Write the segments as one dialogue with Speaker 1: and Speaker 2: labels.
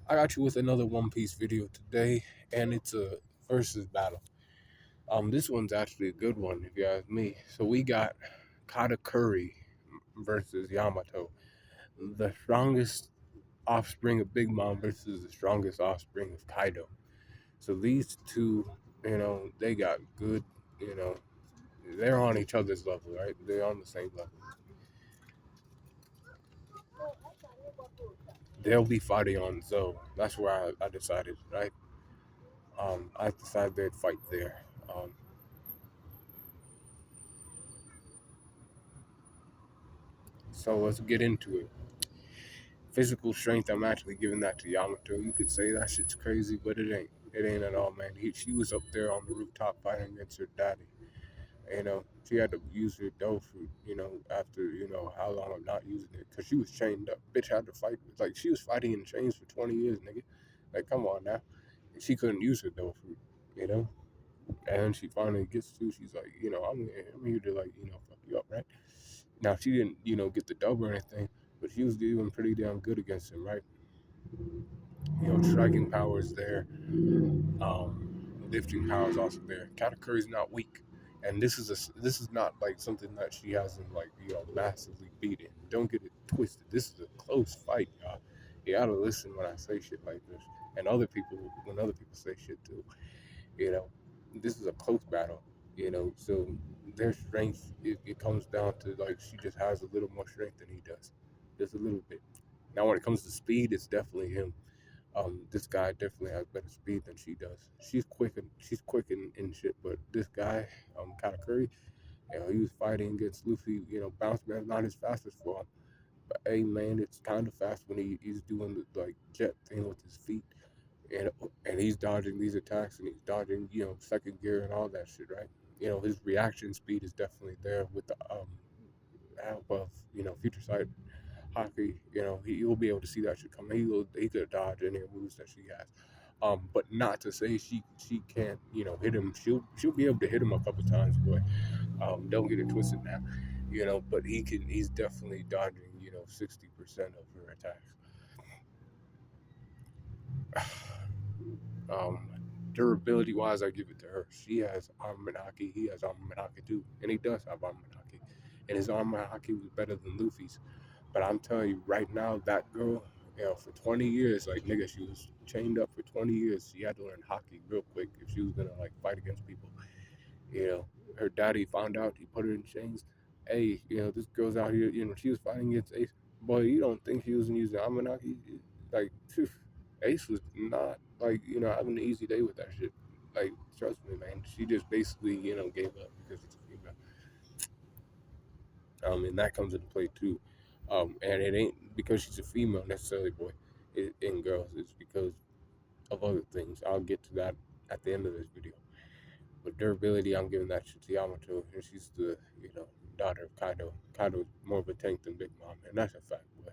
Speaker 1: I got you with another One Piece video today, and it's a versus battle. This one's actually a good one, if you ask me. So we got Katakuri versus Yamato, the strongest offspring of Big Mom versus the strongest offspring of Kaido. So these two, they got good, you know, they're on each other's level, right? They're on the same level. They'll be fighting on Zoe. That's where I decided, right? I decided they'd fight there. So let's get into it. Physical strength, I'm actually giving that to Yamato. You could say that shit's crazy, but it ain't. It ain't at all, man. She was up there on the rooftop fighting against her daddy. She had to use her dough fruit, after, how long of not using it. Because she was chained up. Bitch had to fight. Like, she was fighting in chains for 20 years, nigga. Like, come on now. She couldn't use her dough fruit, you know? And she finally gets to, she's like, I'm here to, like, fuck you up, right? Now, she didn't, get the dub or anything, but she was doing pretty damn good against him, right? Striking power is there. Lifting power is also there. Katakuri's not weak, and this is not like something that she hasn't like massively beaten. Don't get it twisted. This is a close fight, y'all. You gotta listen when I say shit like this, and when other people say shit too. You know, this is a close battle. So their strength it comes down to like she just has a little more strength than he does, just a little bit. Now when it comes to speed, it's definitely him. This guy definitely has better speed than she does. She's quick and shit, but this guy, Katakuri, he was fighting against Luffy. Bounce man's not as fast as for him, but hey man, it's kind of fast when he's doing the like jet thing with his feet, and he's dodging these attacks and he's dodging second gear and all that shit, right? His reaction speed is definitely there with the help of future sight hockey. He'll be able to see that shit coming. He could dodge any moves that she has. But not to say she can't hit him. She'll be able to hit him a couple times, but don't get it twisted now. But he's definitely dodging 60% of her attacks. Um, Durability wise, I give it to her. She has armor and hockey. He has armor and hockey too, and he does have armor and hockey. And his armor and hockey was better than Luffy's. But I'm telling you right now, that girl, for 20 years, like nigga, she was chained up for 20 years. She had to learn hockey real quick if she was gonna like fight against people. You know, her daddy found out. He put her in chains. Hey, this girl's out here. She was fighting against Ace. Boy, you don't think he was using armor and hockey? Like, phew, Ace was not like having an easy day with that shit. Like, trust me, man. She just basically gave up because it's a female. And that comes into play too. And it ain't because she's a female necessarily, boy, in girls. It's because of other things. I'll get to that at the end of this video. But durability, I'm giving that shit to Yamato, and she's the daughter of Kaido. Kaido's more of a tank than Big Mom, and that's a fact, boy.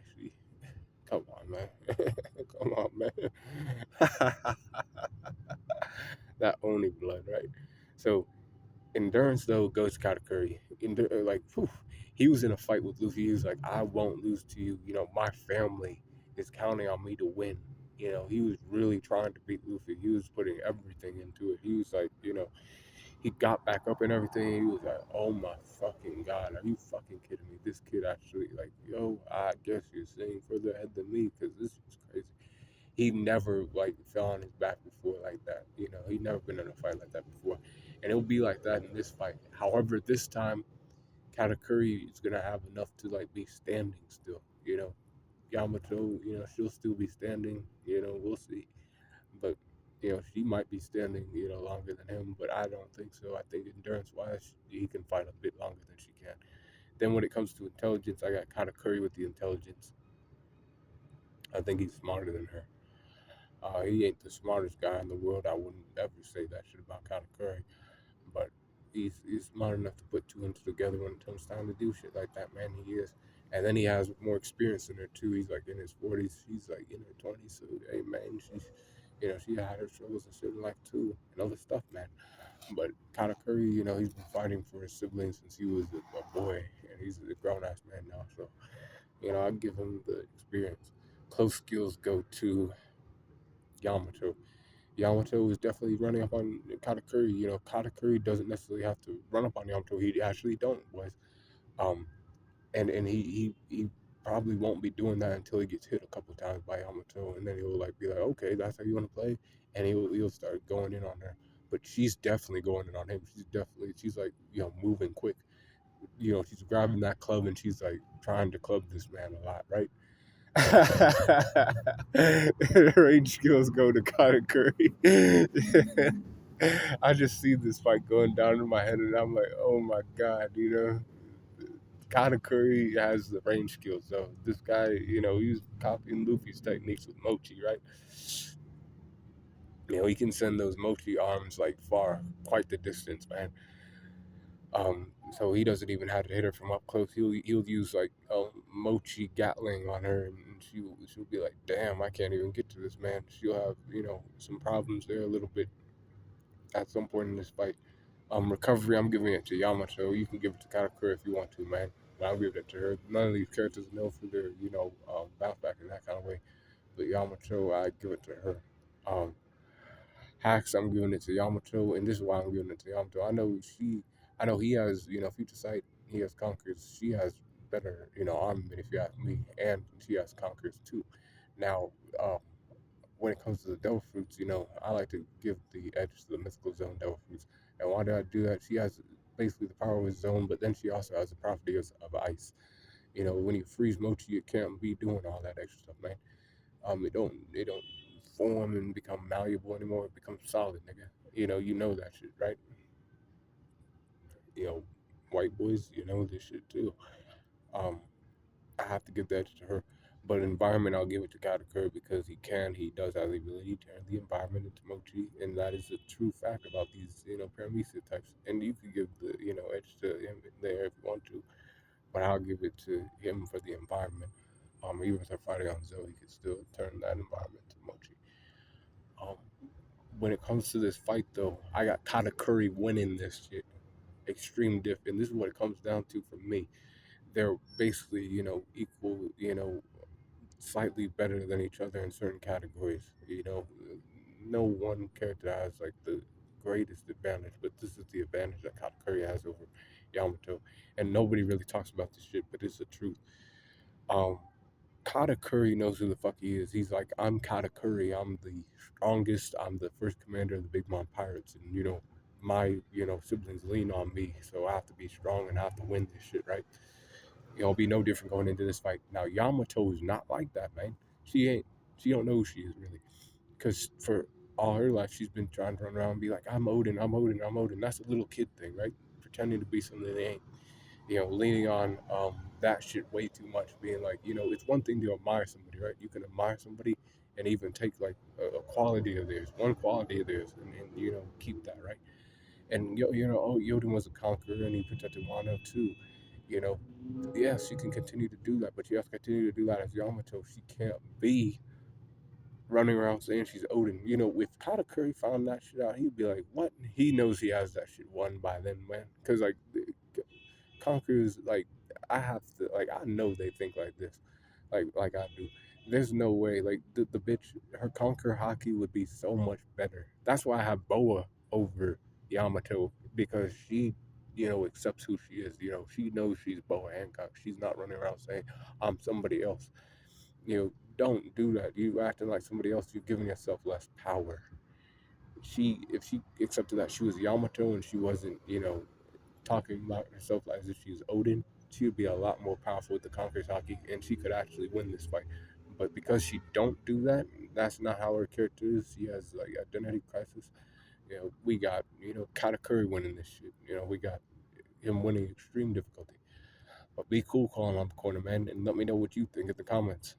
Speaker 1: Come on, man. Come on, man. That only blood, right? So endurance though goes to Katakuri. He was in a fight with Luffy. He was like, "I won't lose to you. My family is counting on me to win." He was really trying to beat Luffy. He was putting everything into it. He was like, he got back up and everything. He was like, "Oh my fucking god, are you fucking kidding me? This kid actually like, yo, I guess you're seeing further ahead than me because this is crazy." He never like fell on his back before like that. He never been in a fight like that before, and it'll be like that in this fight. However, this time Katakuri is gonna have enough to like be standing still. Yamato, she'll still be standing. We'll see, but she might be standing longer than him, but I don't think so. I think endurance wise, he can fight a bit longer than she can. Then when it comes to intelligence, I got Katakuri with the intelligence. I think he's smarter than her. He ain't the smartest guy in the world. I wouldn't ever say that shit about Katakuri, but he's smart enough to put two and two together when it comes time to do shit like that. Man, he is. And then he has more experience than her too. He's like in his 40s. She's like in her 20s. So hey, man, she had her struggles and shit in life too, and other stuff, man. But Katakuri, he's been fighting for his siblings since he was a boy, and he's a grown ass man now. So I give him the experience. Close skills go to Yamato. Yamato is definitely running up on Katakuri. You know, Katakuri doesn't necessarily have to run up on Yamato. He actually don't was. Um, and he probably won't be doing that until he gets hit a couple times by Yamato, and then he'll like be like, okay, that's how you want to play, and he'll start going in on her. But she's definitely going in on him. She's like moving quick. You know, she's grabbing that club and she's like trying to club this man a lot, right? Range skills go to Conor Curry. I just see this fight going down in my head, and I'm like, oh my god, you know. Katakuri has the range skills, though. This guy, you know, he's copying Luffy's techniques with Mochi, right? You know, he can send those Mochi arms like far, quite the distance, man. So he doesn't even have to hit her from up close. He'll use like Mochi Gatling on her, and she'll be like, "Damn, I can't even get to this man." She'll have some problems there a little bit at some point in this fight. Recovery, I'm giving it to Yamato. You can give it to Katakuri if you want to, man. But I'll give it to her. None of these characters are known for their, bounce back in that kind of way. But Yamato, I give it to her. Um, Hacks, I'm giving it to Yamato, and this is why I'm giving it to Yamato. I know he has, future sight. He has conquers. She has better, armament if you ask me, and she has conquers too. Now, when it comes to the devil fruits, I like to give the edge to the mythical zone devil fruits. And why do I do that? She has basically the power of his zone, but then she also has the properties of ice. You know, when you freeze Mochi, it can't be doing all that extra stuff, man. It don't form and become malleable anymore. It becomes solid, nigga. You know that shit, right? You know, white boys, you know this shit too. Um, I have to give that to her. But environment, I'll give it to Katakuri because he does have the ability to turn the environment into Mochi, and that is a true fact about these, Paramecia types. And you can give the, edge to him there if you want to, but I'll give it to him for the environment. Even if they're fighting on Zoe, he can still turn that environment to Mochi. Um, when it comes to this fight, though, I got Katakuri winning this shit. Extreme diff, and this is what it comes down to for me. They're basically, equal, slightly better than each other in certain categories. No one character has like the greatest advantage, but this is the advantage that Katakuri has over Yamato, and nobody really talks about this shit, but it's the truth. Um, Katakuri knows who the fuck he is. He's like, I'm Katakuri. I'm the strongest. I'm the first commander of the Big Mom Pirates, and my siblings lean on me, so I have to be strong and I have to win this shit, right? It'll be no different going into this fight. Now Yamato is not like that, man. She ain't. She don't know who she is really, because for all her life she's been trying to run around and be like, I'm Odin, I'm Odin, I'm Odin. That's a little kid thing, right? Pretending to be something they ain't. Leaning on that shit way too much, being like, it's one thing to admire somebody, right? You can admire somebody and even take like a quality of theirs, one quality of theirs, and keep that, right? And Yoden was a conqueror and he protected Wano too. You know, yes, she can continue to do that, but she has to continue to do that as Yamato. She can't be running around saying she's Odin. If Katakuri found that shit out, he'd be like, "What?" He knows he has that shit won by then, man. Because like conquerors, like I have to, like I know they think like this, like I do. There's no way, like the bitch, her conquer hockey would be so much better. That's why I have Boa over Yamato because she, accepts who she is. She knows she's Boa Hancock. She's not running around saying I'm somebody else. Don't do that. You acting like somebody else. You're giving yourself less power. If she accepted that she was Yamato and she wasn't, talking about herself as if she's Odin, she would be a lot more powerful with the Conqueror's Haki, and she could actually win this fight. But because she don't do that, that's not how her character is. She has like identity crisis. We got Katakuri winning this shit. We got him winning extreme difficulty. But be cool calling on the corner, man, and let me know what you think in the comments.